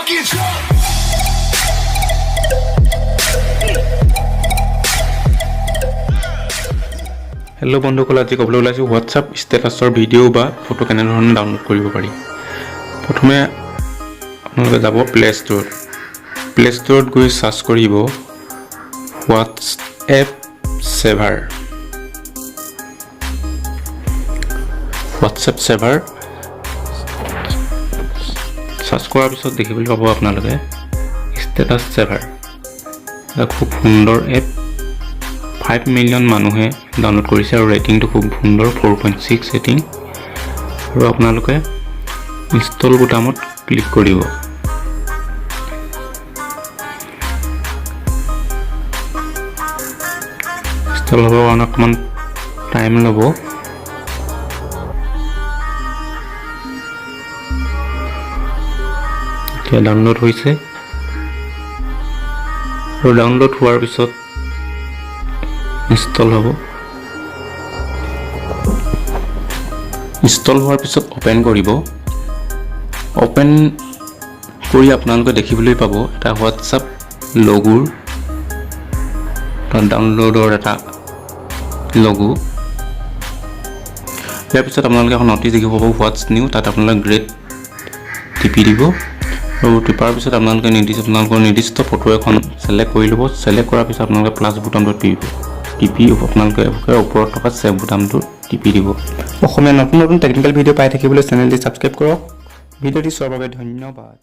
fucking drunk. Hello' বন্ধুসকল, আজি ক'বলৈ ওলাইছোঁ হোৱাটছআপ ষ্টেটাছৰ ভিডিঅ' বা ফটো কেনেধৰণে ডাউনলোড কৰিব পাৰি। প্ৰথমে আপোনালোকে যাব প্লে ষ্ট'ৰত গৈ চাৰ্চ কৰিব হোৱাটছএপ ছেভাৰ। চাৰ্চ কৰাৰ পিছত দেখিবলৈ পাব আপোনালোকে ষ্টেটাছ ছেভাৰ। এটা খুব সুন্দৰ এপ, 5 মিলিয়ন মানুহে ডাউনলোড কৰিছে আৰু ৰেটিংটো খুব সুন্দৰ, 4.6 ৰেটিং। আৰু আপোনালোকে ইনষ্টল বুটামত ক্লিক কৰিব। ইনষ্টল হ'বৰ কাৰণে অকণমান টাইম ল'ব। এতিয়া ডাউনলোড হৈছে আৰু ডাউনলোড হোৱাৰ পিছত ইনষ্টল হ'ব। ইনষ্টল হোৱাৰ পিছত অ'পেন কৰিব। অ'পেন কৰি আপোনালোকে দেখিবলৈ পাব এটা হোৱাটছআপ লগোৰ ডাউনলোডৰ এটা লগো। ইয়াৰ পিছত আপোনালোকে এখন নটিচ দেখিব পাব হোৱাটছ নিউ, তাত আপোনালোকে গ্ৰেড টিপি দিব আৰু টিপাৰ পিছত আপোনালোকৰ নিৰ্দিষ্ট ফটো এখন চিলেক্ট কৰি ল'ব। চিলেক্ট কৰাৰ পিছত আপোনালোকে প্লাছ বুটামটো টিপি আপোনালোকে ওপৰত থকা ছেভ বুটামটো টিপি দিব। অসমীয়া নতুন টেকনিকেল ভিডিঅ' পাই থাকিবলৈ চেনেলটি ছাবস্ক্ৰাইব কৰক। ভিডিঅ'টি চোৱাৰ বাবে ধন্যবাদ।